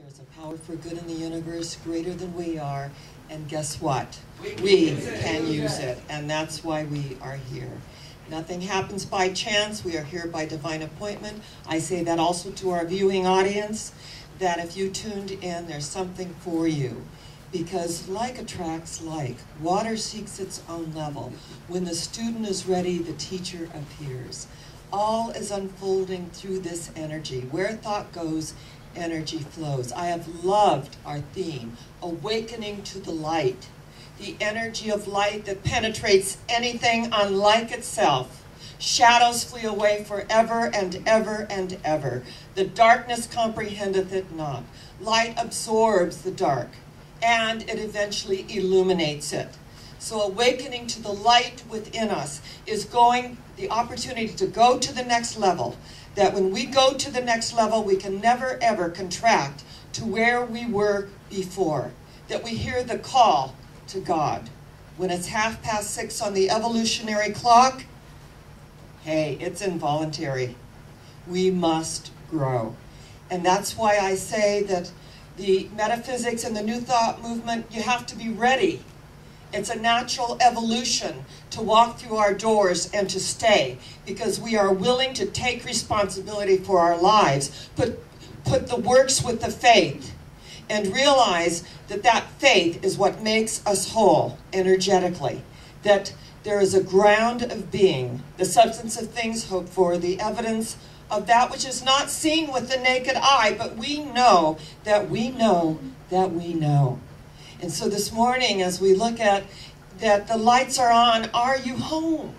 There's a power for good in the universe greater than we are, and guess what? We can use it, and that's why we are here. Nothing happens by chance. We are here by divine appointment. I say that also to our viewing audience, that if you tuned in, there's something for you. Because like attracts like. Water seeks its own level. When the student is ready, the teacher appears. All is unfolding through this energy. Where thought goes, energy flows. I have loved our theme, awakening to the light. The energy of light that penetrates anything unlike itself. Shadows flee away forever and ever and ever. The darkness comprehendeth it not. Light absorbs the dark, and it eventually illuminates it. So awakening to the light within us is the opportunity to go to the next level. That when we go to the next level, we can never ever contract to where we were before. That we hear the call to God. When it's 6:30 on the evolutionary clock, hey, it's involuntary. We must grow. And that's why I say that the metaphysics and the New Thought movement, you have to be ready. It's a natural evolution to walk through our doors and to stay, because we are willing to take responsibility for our lives, put the works with the faith, and realize that that faith is what makes us whole energetically. That there is a ground of being, the substance of things hoped for, the evidence of that which is not seen with the naked eye, but we know that we know that we know. And so this morning, as we look at that the lights are on, are you home?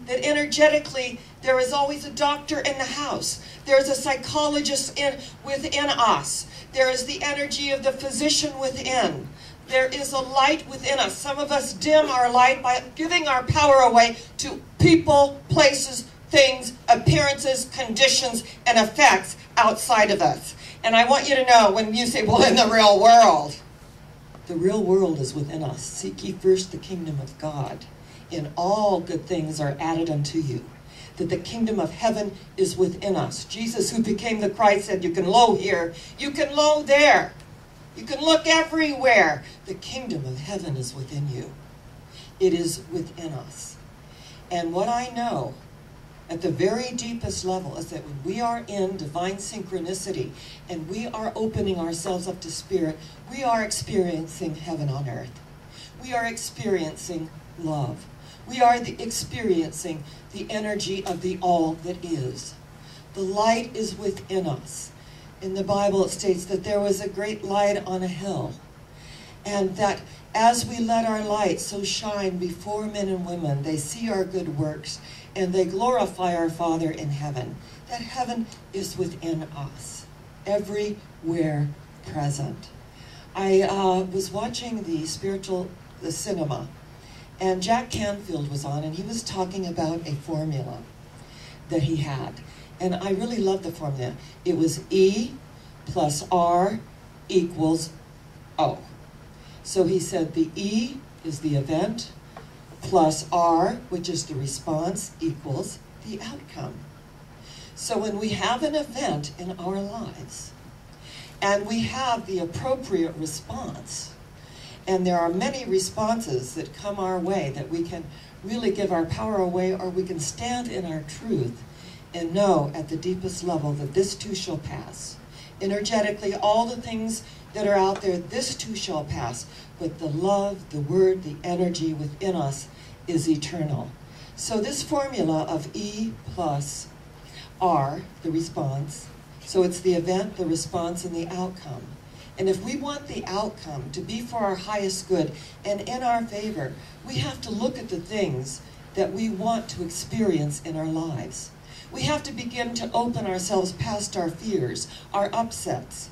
That energetically, there is always a doctor in the house. There's a psychologist within us. There is the energy of the physician within. There is a light within us. Some of us dim our light by giving our power away to people, places, things, appearances, conditions, and effects outside of us. And I want you to know, when you say, well, in the real world, the real world is within us. Seek ye first the kingdom of God, and all good things are added unto you. That the kingdom of heaven is within us. Jesus, who became the Christ, said, you can low here, you can low there. You can look everywhere. The kingdom of heaven is within you. It is within us. And what I know at the very deepest level is that when we are in divine synchronicity and we are opening ourselves up to spirit, we are experiencing heaven on earth. We are experiencing love. We are experiencing the energy of the all that is. The light is within us. In the Bible it states that there was a great light on a hill, and that as we let our light so shine before men and women, they see our good works and they glorify our Father in heaven. That heaven is within us, everywhere present. I was watching the cinema, and Jack Canfield was on, and he was talking about a formula that he had. And I really loved the formula. It was E plus R equals O. So he said the E is the event, plus R, which is the response, equals the outcome. So when we have an event in our lives, and we have the appropriate response, and there are many responses that come our way that we can really give our power away, or we can stand in our truth and know at the deepest level that this too shall pass. Energetically, all the things that are out there, this too shall pass. But the love, the word, the energy within us is eternal. So this formula of E plus R, the response, so it's the event, the response, and the outcome. And if we want the outcome to be for our highest good and in our favor, we have to look at the things that we want to experience in our lives. We have to begin to open ourselves past our fears, our upsets,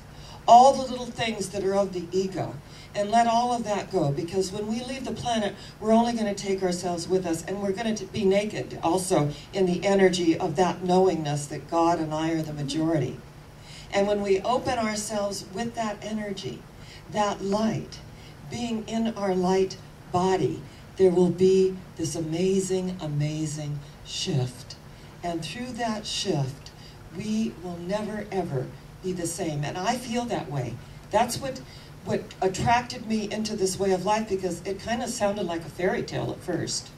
all the little things that are of the ego, and let all of that go, because when we leave the planet, we're only going to take ourselves with us, and we're going to be naked also in the energy of that knowingness that God and I are the majority. And when we open ourselves with that energy, that light, being in our light body, there will be this amazing, amazing shift. And through that shift, we will never, ever be the same. And I feel that way. That's what attracted me into this way of life, because it kind of sounded like a fairy tale at first.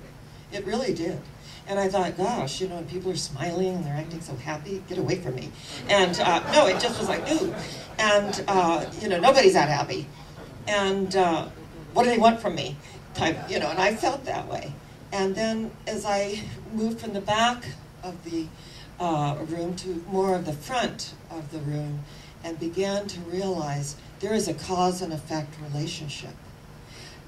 It really did. And I thought, gosh, you know, people are smiling and they're acting so happy, get away from me. And no, it just was like, ooh. And, you know, nobody's that happy. And what do they want from me? Type, you know, and I felt that way. And then as I moved from the back of the room to more of the front of the room and began to realize there is a cause and effect relationship.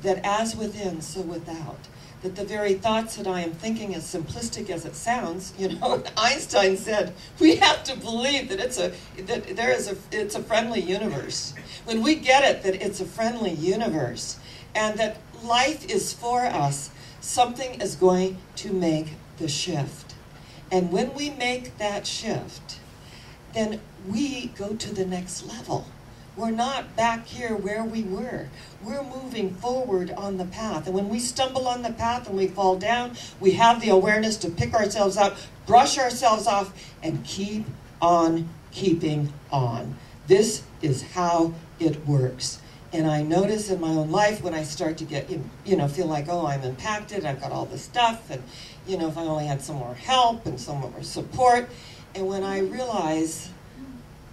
That as within, so without. That the very thoughts that I am thinking, as simplistic as it sounds, you know, Einstein said, we have to believe that it's a friendly universe. When we get it, that it's a friendly universe, and that life is for us, something is going to make the shift. And when we make that shift, then we go to the next level. We're not back here where we were. We're moving forward on the path. And when we stumble on the path and we fall down, we have the awareness to pick ourselves up, brush ourselves off, and keep on keeping on. This is how it works. And I notice in my own life when I start to get, you know, feel like, oh, I'm impacted, I've got all this stuff, and, you know, if I only had some more help and some more support. And when I realize,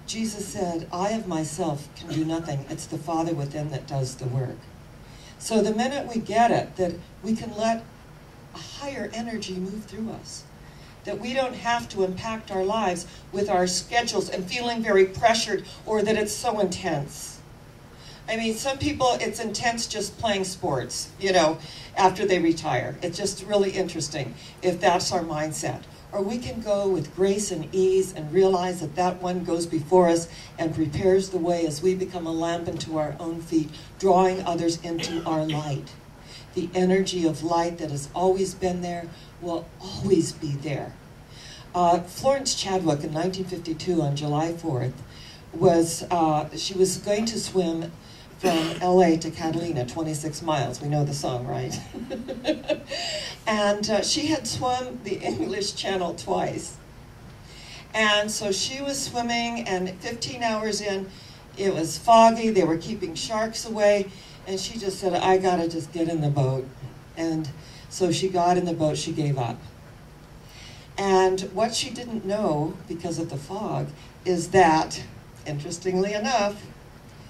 Jesus said, I of myself can do nothing. It's the Father within that does the work. So the minute we get it, that we can let a higher energy move through us. That we don't have to impact our lives with our schedules and feeling very pressured, or that it's so intense. I mean, some people, it's intense just playing sports, you know, after they retire. It's just really interesting if that's our mindset. Or we can go with grace and ease and realize that that one goes before us and prepares the way as we become a lamp unto our own feet, drawing others into our light. The energy of light that has always been there will always be there. Florence Chadwick in 1952 on July 4th she was going to swim from LA to Catalina, 26 miles. We know the song, right? And she had swum the English Channel twice. And so she was swimming, and 15 hours in, it was foggy, they were keeping sharks away, and she just said, I gotta just get in the boat. And so she got in the boat, she gave up. And what she didn't know, because of the fog, is that, interestingly enough,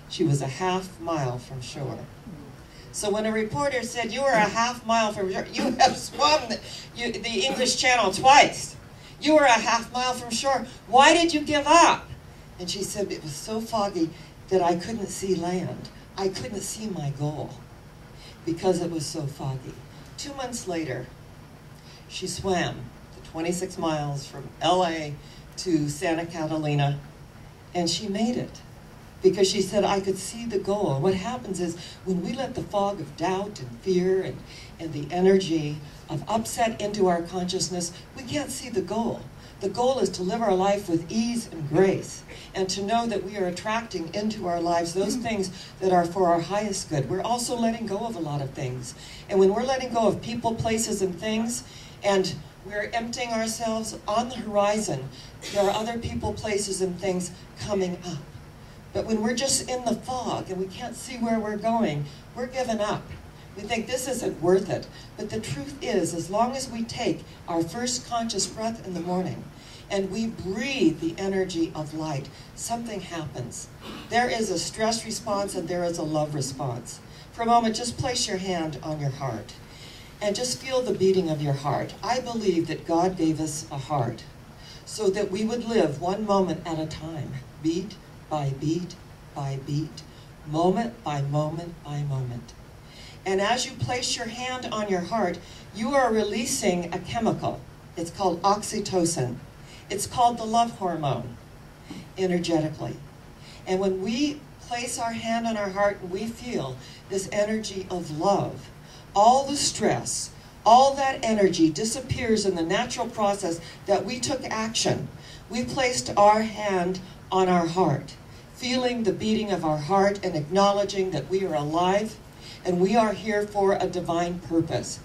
she was a half mile from shore. So when a reporter said, you were a half mile from shore, you have swum the English Channel twice. You were a half mile from shore. Why did you give up? And she said, it was so foggy that I couldn't see land. I couldn't see my goal because it was so foggy. 2 months later, she swam the 26 miles from LA to Santa Catalina, and she made it. Because she said, I could see the goal. And what happens is, when we let the fog of doubt and fear and the energy of upset into our consciousness, we can't see the goal. The goal is to live our life with ease and grace, and to know that we are attracting into our lives those things that are for our highest good. We're also letting go of a lot of things. And when we're letting go of people, places, and things, and we're emptying ourselves on the horizon, there are other people, places, and things coming up. But when we're just in the fog and we can't see where we're going, we're giving up. We think this isn't worth it. But the truth is, as long as we take our first conscious breath in the morning and we breathe the energy of light, something happens. There is a stress response and there is a love response. For a moment, just place your hand on your heart and just feel the beating of your heart. I believe that God gave us a heart so that we would live one moment at a time, beat by beat by beat, moment by moment by moment. And as you place your hand on your heart, you are releasing a chemical. It's called oxytocin. It's called the love hormone, energetically. And when we place our hand on our heart and we feel this energy of love, all the stress, all that energy disappears in the natural process that we took action. We placed our hand on our heart, feeling the beating of our heart and acknowledging that we are alive and we are here for a divine purpose.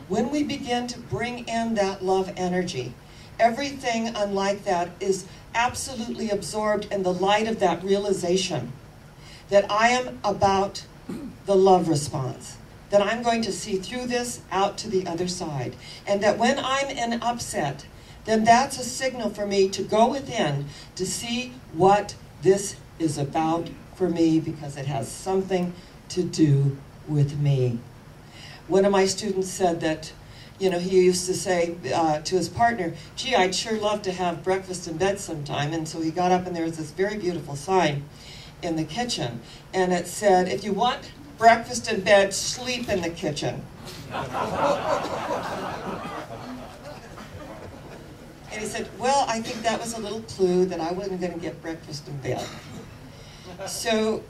When we begin to bring in that love energy everything unlike that is absolutely absorbed in the light of that realization that I am about the love response, that I'm going to see through this out to the other side, and that when I'm in upset, then that's a signal for me to go within to see what this is about for me, because it has something to do with me. One of my students said that, you know, he used to say to his partner, gee, I'd sure love to have breakfast in bed sometime. And so he got up and there was this very beautiful sign in the kitchen. And it said, if you want breakfast in bed, sleep in the kitchen. And he said, well, I think that was a little clue that I wasn't going to get breakfast in bed. So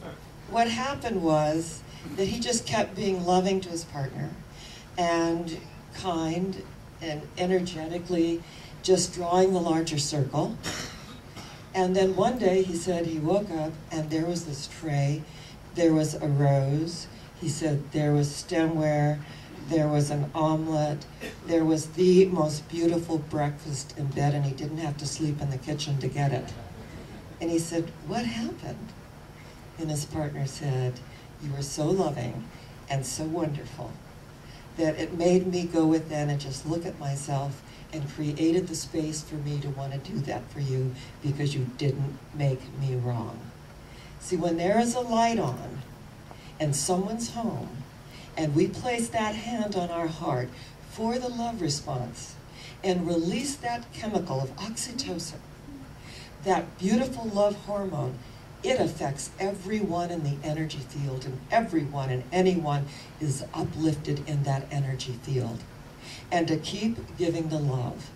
what happened was that he just kept being loving to his partner and kind and energetically just drawing the larger circle. And then one day he said he woke up and there was this tray, there was a rose, he said there was stemware, there was an omelet, there was the most beautiful breakfast in bed, and he didn't have to sleep in the kitchen to get it. And he said, what happened? And his partner said, you were so loving and so wonderful that it made me go within and just look at myself and created the space for me to want to do that for you because you didn't make me wrong. See, when there is a light on and someone's home and we place that hand on our heart for the love response and release that chemical of oxytocin, that beautiful love hormone, it affects everyone in the energy field, and everyone and anyone is uplifted in that energy field. And to keep giving the love.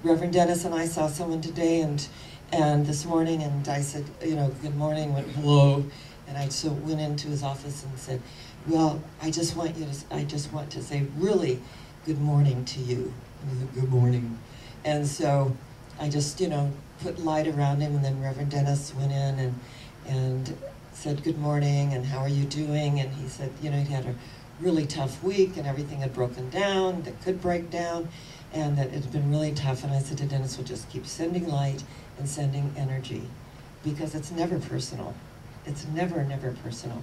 Reverend Dennis and I saw someone today and this morning, and I said, you know, good morning, went hello, and I so went into his office and said, well, I just want to say really good morning to you. And he said, good morning. And so I just, you know, put light around him, and then Reverend Dennis went in and said good morning and how are you doing, and he said, you know, he'd had a really tough week and everything had broken down that could break down, and that it had been really tough. And I said to Dennis, we'll just keep sending light and sending energy, because it's never personal. It's never, never personal.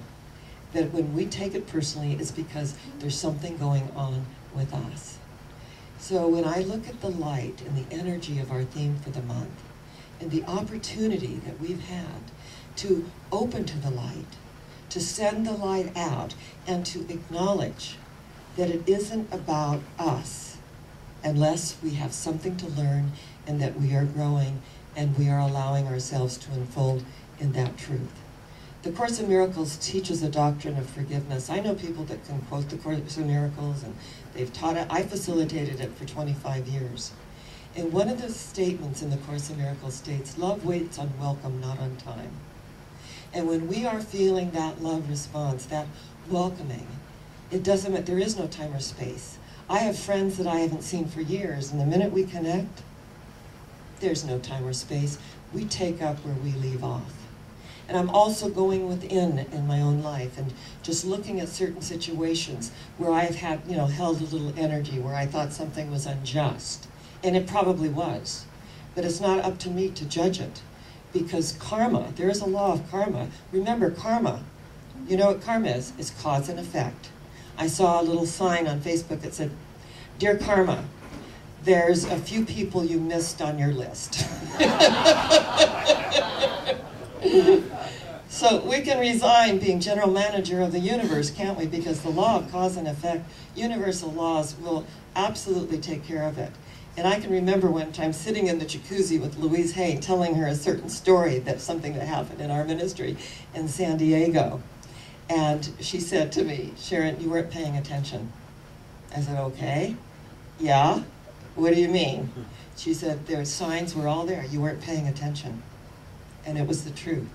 That when we take it personally, it's because there's something going on with us. So when I look at the light and the energy of our theme for the month, and the opportunity that we've had to open to the light, to send the light out, and to acknowledge that it isn't about us unless we have something to learn, and that we are growing and we are allowing ourselves to unfold in that truth. The Course in Miracles teaches a doctrine of forgiveness. I know people that can quote the Course in Miracles, and they've taught it. I facilitated it for 25 years. And one of the statements in the Course in Miracles states, love waits on welcome, not on time. And when we are feeling that love response, that welcoming, it doesn't matter, there is no time or space. I have friends that I haven't seen for years, and the minute we connect, there's no time or space. We take up where we leave off. And I'm also going within in my own life and just looking at certain situations where I've had, you know, held a little energy, where I thought something was unjust. And it probably was. But it's not up to me to judge it. Because karma, there is a law of karma. Remember, karma, you know what karma is? It's cause and effect. I saw a little sign on Facebook that said, Dear Karma, there's a few people you missed on your list. So we can resign being general manager of the universe, can't we? Because the law of cause and effect, universal laws, will absolutely take care of it. And I can remember one time sitting in the jacuzzi with Louise Hay, telling her a certain story, that something that happened in our ministry in San Diego. And she said to me, Sharron, you weren't paying attention. I said, okay. Yeah? What do you mean? She said, their signs were all there. You weren't paying attention. And it was the truth.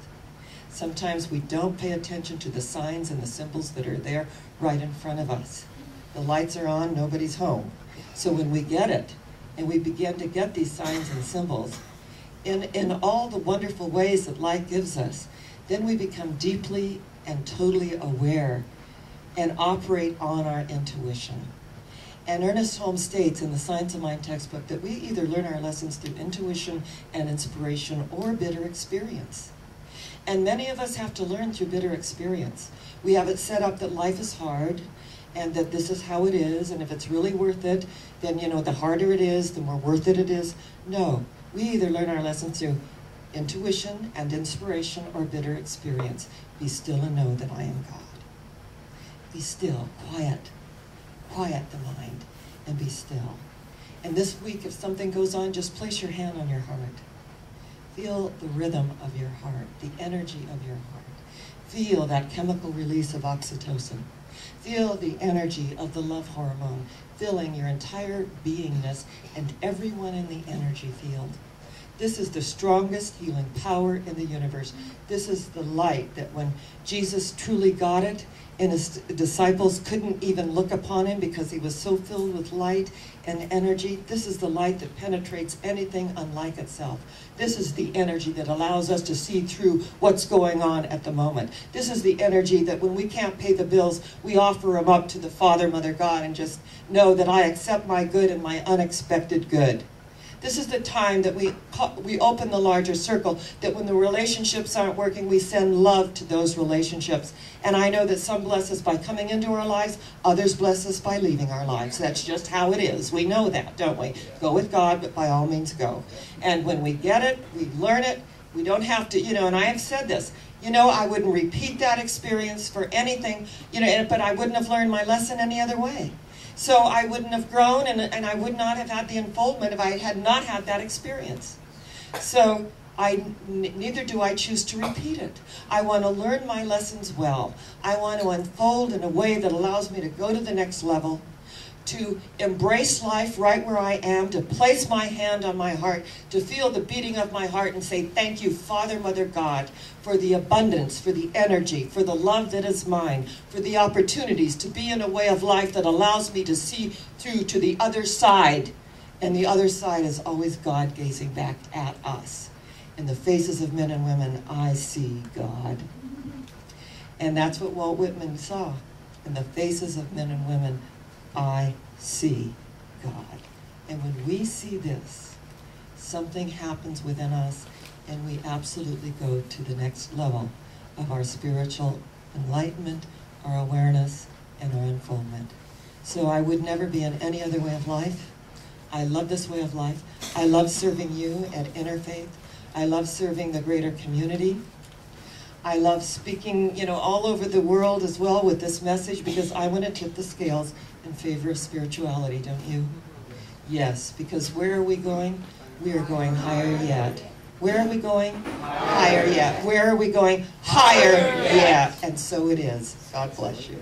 Sometimes we don't pay attention to the signs and the symbols that are there right in front of us. The lights are on, nobody's home. So when we get it, and we begin to get these signs and symbols in all the wonderful ways that light gives us, then we become deeply and totally aware and operate on our intuition. And Ernest Holmes states in the Science of Mind textbook that we either learn our lessons through intuition and inspiration or bitter experience. And many of us have to learn through bitter experience. We have it set up that life is hard and that this is how it is, and if it's really worth it, then, you know, the harder it is, the more worth it is. No, we either learn our lessons through intuition and inspiration or bitter experience. Be still and know that I am God. Be still, quiet the mind, and be still. And this week, if something goes on, just place your hand on your heart. Feel the rhythm of your heart, the energy of your heart. Feel that chemical release of oxytocin. Feel the energy of the love hormone filling your entire beingness and everyone in the energy field. This is the strongest healing power in the universe. This is the light that when Jesus truly got it, and his disciples couldn't even look upon him because he was so filled with light and energy. This is the light that penetrates anything unlike itself. This is the energy that allows us to see through what's going on at the moment. This is the energy that when we can't pay the bills, we offer them up to the Father, Mother, God, and just know that I accept my good and my unexpected good. This is the time that we open the larger circle, that when the relationships aren't working, we send love to those relationships. And I know that some bless us by coming into our lives, others bless us by leaving our lives. That's just how it is. We know that, don't we? Go with God, but by all means go. And when we get it, we learn it, we don't have to, you know, and I have said this, you know, I wouldn't repeat that experience for anything, you know, but I wouldn't have learned my lesson any other way. So I wouldn't have grown, and I would not have had the unfoldment if I had not had that experience. So neither do I choose to repeat it. I want to learn my lessons well. I want to unfold in a way that allows me to go to the next level, to embrace life right where I am, to place my hand on my heart, to feel the beating of my heart and say, thank you, Father, Mother, God, for the abundance, for the energy, for the love that is mine, for the opportunities to be in a way of life that allows me to see through to the other side. And the other side is always God gazing back at us. In the faces of men and women, I see God. And that's what Walt Whitman saw. In the faces of men and women, I see God. And when we see this, something happens within us, and we absolutely go to the next level of our spiritual enlightenment, our awareness, and our unfoldment. So I would never be in any other way of life. I love this way of life. I love serving you at Interfaith. I love serving the greater community. I love speaking, you know, all over the world as well with this message, because I want to tip the scales in favor of spirituality, don't you? Yes, because where are we going? We are going higher yet. Where are we going? Higher yet. Where are we going? Higher yet. And so it is. God bless you.